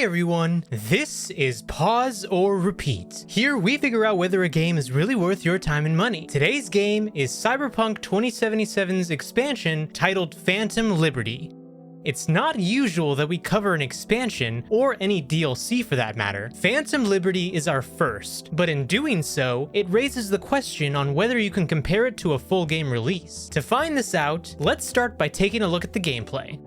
everyone, this is Pause or Repeat. Here we figure out whether a game is really worth your time and money. Today's game is Cyberpunk 2077's expansion titled Phantom Liberty. It's not usual that we cover an expansion, or any DLC for that matter. Phantom Liberty is our first, but in doing so, it raises the question on whether you can compare it to a full game release. To find this out, let's start by taking a look at the gameplay.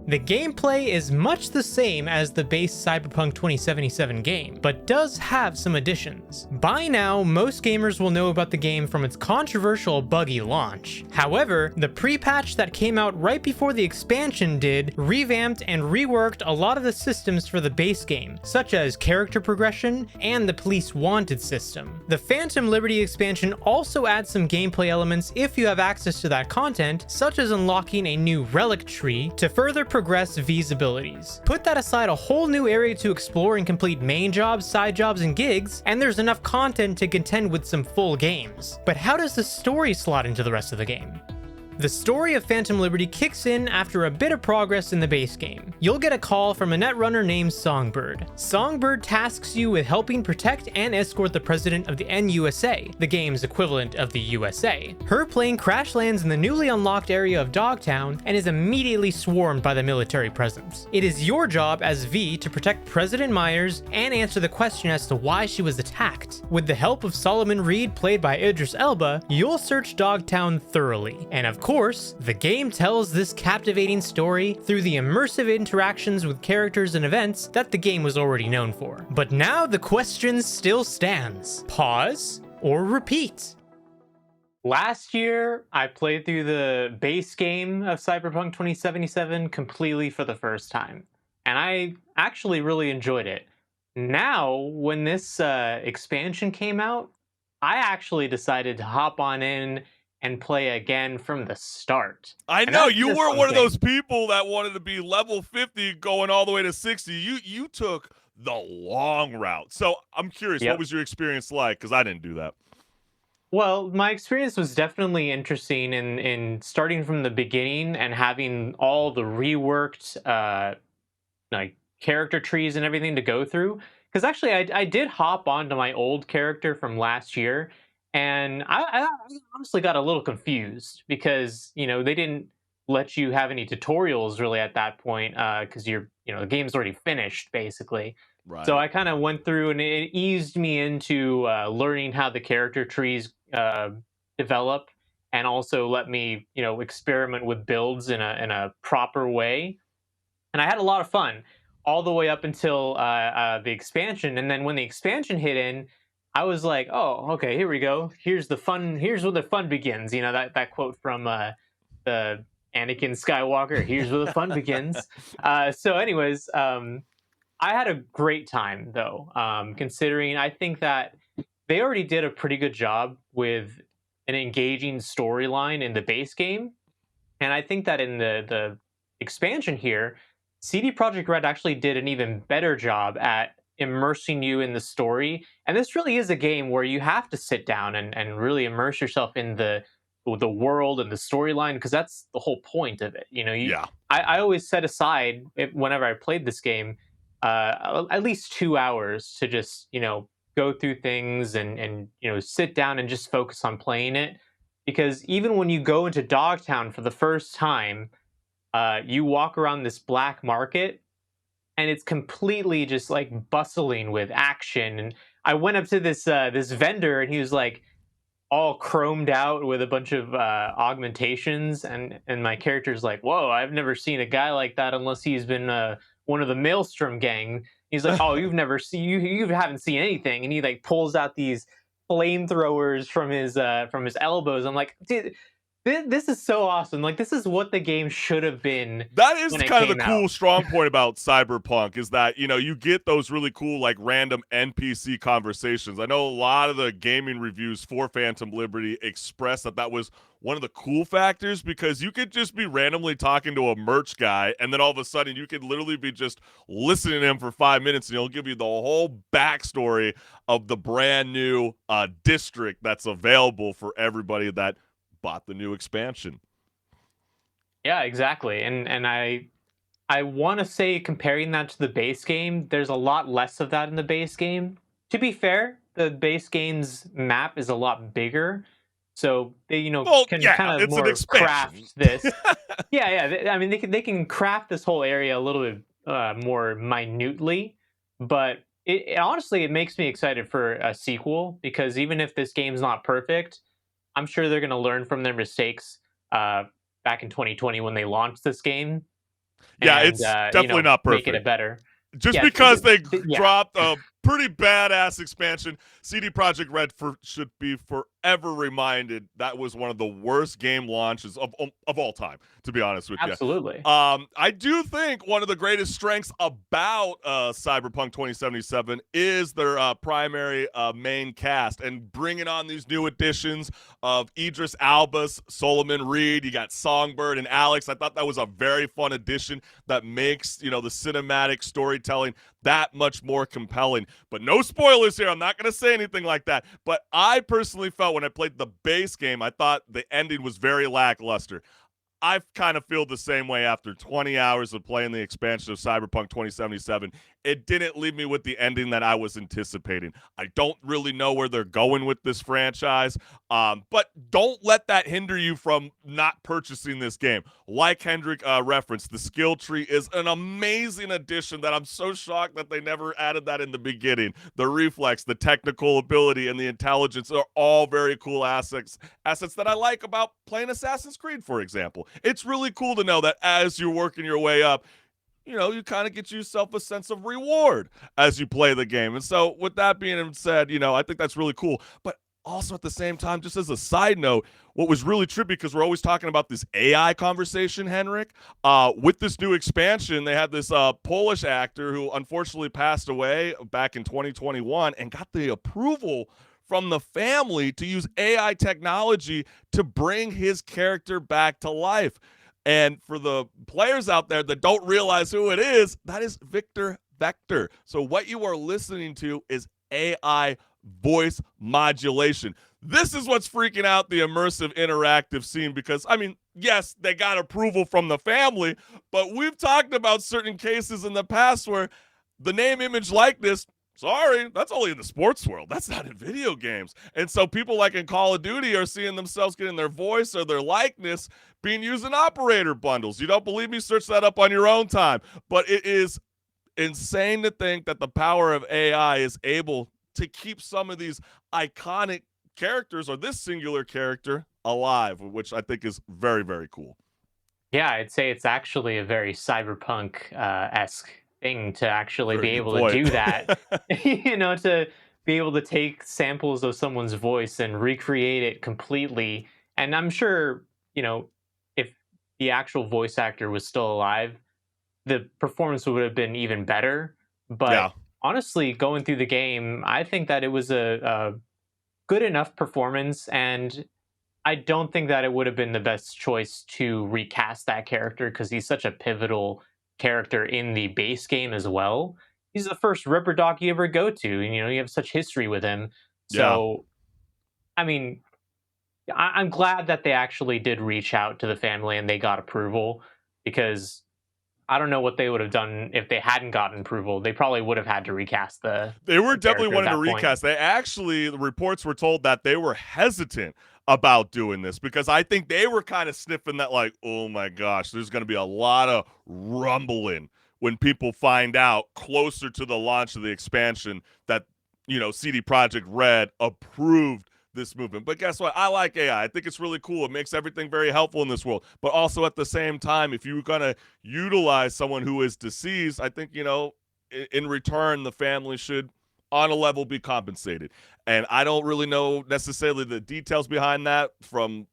The gameplay is much the same as the base Cyberpunk 2077 game, but does have some additions. By now, most gamers will know about the game from its controversial buggy launch. However, the pre-patch that came out right before the expansion did revamped and reworked a lot of the systems for the base game, such as character progression and the police wanted system. The Phantom Liberty expansion also adds some gameplay elements if you have access to that content, such as unlocking a new relic tree to further progress V's abilities. Put that aside, a whole new area to explore and complete main jobs, side jobs, and gigs, and there's enough content to contend with some full games. But how does the story slot into the rest of the game? The story of Phantom Liberty kicks in after a bit of progress in the base game. You'll get a call from a netrunner named Songbird. Songbird tasks you with helping protect and escort the president of the NUSA, the game's equivalent of the USA. Her plane crash lands in the newly unlocked area of Dogtown and is immediately swarmed by the military presence. It is your job as V to protect President Myers and answer the question as to why she was attacked. With the help of Solomon Reed, played by Idris Elba, you'll search Dogtown thoroughly. And of course, the game tells this captivating story through the immersive interactions with characters and events that the game was already known for. But now the question still stands. Pause or repeat? Last year, I played through the base game of Cyberpunk 2077 completely for the first time, and I actually really enjoyed it. Now, when this expansion came out, I actually decided to hop on in and play again from the start. I know you weren't one of those people that wanted to be level 50 going all the way to 60. You took the long route. So I'm curious, what was your experience like? Because I didn't do that. Well, my experience was definitely interesting in starting from the beginning and having all the reworked like character trees and everything to go through. Because actually, I did hop onto my old character from last year, and I honestly got a little confused because, you know, they didn't let you have any tutorials really at that point because the game's already finished basically. Right. So I kind of went through and it eased me into learning how the character trees develop, and also let me, experiment with builds in a proper way. And I had a lot of fun all the way up until the expansion. And then when the expansion hit in, I was like, oh, okay, here we go. Here's the fun. Here's where the fun begins. You know, that quote from the Anakin Skywalker. Here's where the fun begins. So anyways, I had a great time, though, considering I think that they already did a pretty good job with an engaging storyline in the base game. And I think that in the expansion here, CD Projekt Red actually did an even better job at immersing you in the story. And this really is a game where you have to sit down and really immerse yourself in the world and the storyline, because that's the whole point of it. I always set aside, whenever I played this game, at least 2 hours to just go through things and sit down and just focus on playing it. Because even when you go into Dogtown for the first time, you walk around this black market, and it's completely just like bustling with action. And I went up to this vendor, and he was like all chromed out with a bunch of augmentations, and my character's like, whoa, I've never seen a guy like that unless he's been one of the Maelstrom gang. He's like, oh, you haven't seen anything. And he like pulls out these flamethrowers from his elbows. I'm like, dude, this is so awesome. Like, this is what the game should have been. That is kind of the cool strong point about Cyberpunk, is that, you get those really cool, like, random NPC conversations. I know a lot of the gaming reviews for Phantom Liberty express that was one of the cool factors, because you could just be randomly talking to a merch guy, and then all of a sudden you could literally be just listening to him for 5 minutes, and he'll give you the whole backstory of the brand new district that's available for everybody that bought the new expansion. Yeah, exactly. And I I want to say comparing that to the base game, there's a lot less of that in the base game. To be fair, the base game's map is a lot bigger, so they Well, can kind yeah, of it's an more expansion. craft this. Yeah, yeah. I mean, they can craft this whole area a little bit more minutely, but honestly it makes me excited for a sequel because even if this game's not perfect, I'm sure they're going to learn from their mistakes uh, back in 2020 when they launched this game Yeah, and it's definitely not make it a perfect. better. Just Yeah, because they yeah, dropped a pretty badass expansion, CD Projekt Red should be forever reminded that was one of the worst game launches of all time. To be honest with you, absolutely. I do think one of the greatest strengths about Cyberpunk 2077 is their primary main cast and bringing on these new additions of Idris Elba's Solomon Reed. You got Songbird and Alex. I thought that was a very fun addition that makes the cinematic storytelling that much more compelling. But no spoilers here. I'm not going to say anything like that. But I personally felt when I played the base game, I thought the ending was very lackluster. I kind of feel the same way after 20 hours of playing the expansion of Cyberpunk 2077. It didn't leave me with the ending that I was anticipating. I don't really know where they're going with this franchise, but don't let that hinder you from not purchasing this game. Like HenricK referenced, the skill tree is an amazing addition that I'm so shocked that they never added that in the beginning. The reflex, the technical ability, and the intelligence are all very cool assets that I like about playing Assassin's Creed, for example. It's really cool to know that as you're working your way up, you kind of get yourself a sense of reward as you play the game. And so with that being said, I think that's really cool. But also at the same time, just as a side note, what was really trippy, because we're always talking about this AI conversation, HenricK, with this new expansion, they had this Polish actor who unfortunately passed away back in 2021 and got the approval from the family to use AI technology to bring his character back to life. And for the players out there that don't realize who it is, that is Victor Vector. So what you are listening to is AI voice modulation. This is what's freaking out the immersive interactive scene because, I mean, yes, they got approval from the family, but we've talked about certain cases in the past where the name, image, likeness, sorry, that's only in the sports world. That's not in video games. And so people like in Call of Duty are seeing themselves getting their voice or their likeness being used in operator bundles. You don't believe me? Search that up on your own time. But it is insane to think that the power of AI is able to keep some of these iconic characters or this singular character alive, which I think is very, very cool. Yeah, I'd say it's actually a very cyberpunk esque thing to actually be Very good able to point. do that. To be able to take samples of someone's voice and recreate it completely. And I'm sure, if the actual voice actor was still alive, the performance would have been even better. But Yeah. honestly, going through the game, I think that it was a good enough performance, and I don't think that it would have been the best choice to recast that character because he's such a pivotal character in the base game as well. He's the first Ripper Doc you ever go to, and you have such history with him. Yeah. So, I mean, I'm glad that they actually did reach out to the family and they got approval because I don't know what they would have done if they hadn't gotten approval. They probably would have had to recast They were the definitely character at wanting to that point. recast. The reports were told that they were hesitant about doing this because I think they were kind of sniffing that, like, oh my gosh, there's going to be a lot of rumbling when people find out closer to the launch of the expansion that, CD Projekt Red approved this movement. But guess what? I like AI. I think it's really cool. It makes everything very helpful in this world. But also at the same time, if you're going to utilize someone who is deceased, I think, in return, the family should, on a level, be compensated. And I don't really know necessarily the details behind that. From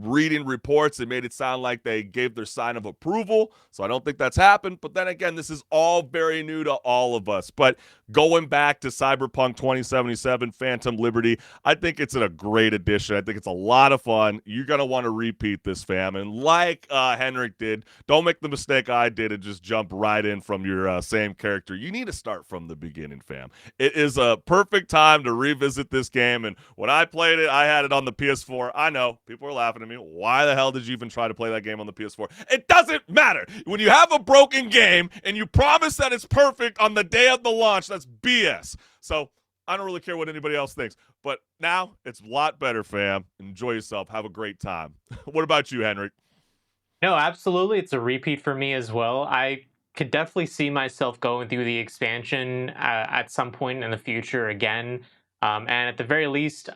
reading reports, it made it sound like they gave their sign of approval. So I don't think that's happened. But then again, this is all very new to all of us. But going back to Cyberpunk 2077 Phantom Liberty, I think it's a great addition. I think it's a lot of fun. You're going to want to repeat this, fam. And like HenricK did, don't make the mistake I did and just jump right in from your same character. You need to start from the beginning, fam. It is a perfect time to revisit this game. And when I played it, I had it on the PS4. I know people are laughing at me. Why the hell did you even try to play that game on the PS4? It doesn't matter. When you have a broken game and you promise that it's perfect on the day of the launch, that's BS. So I don't really care what anybody else thinks. But now it's a lot better, fam. Enjoy yourself. Have a great time. What about you, HenricK? No, absolutely. It's a repeat for me as well. I could definitely see myself going through the expansion at some point in the future again. And at the very least,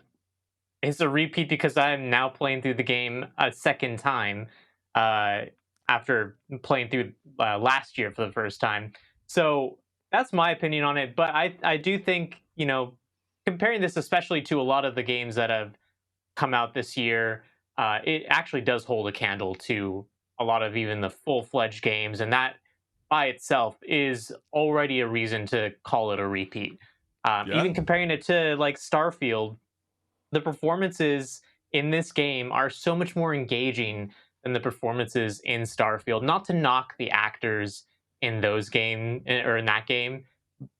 it's a repeat because I'm now playing through the game a second time uh, after playing through last year for the first time. So that's my opinion on it. But I do think, comparing this especially to a lot of the games that have come out this year, it actually does hold a candle to a lot of even the full-fledged games, and that by itself is already a reason to call it a repeat. Yeah. Even comparing it to like Starfield, the performances in this game are so much more engaging than the performances in Starfield. Not to knock the actors in those or in that game,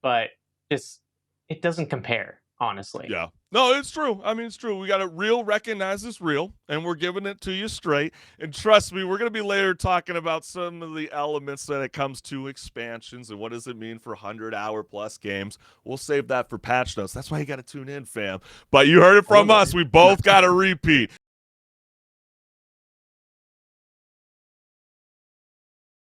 but just it doesn't compare, honestly. Yeah. No, it's true. I mean, it's true. We got it real, recognize it's real, and we're giving it to you straight. And trust me, we're going to be later talking about some of the elements that it comes to expansions and what does it mean for 100-hour plus games. We'll save that for patch notes. That's why you got to tune in, fam. But you heard it from us. We both got to repeat.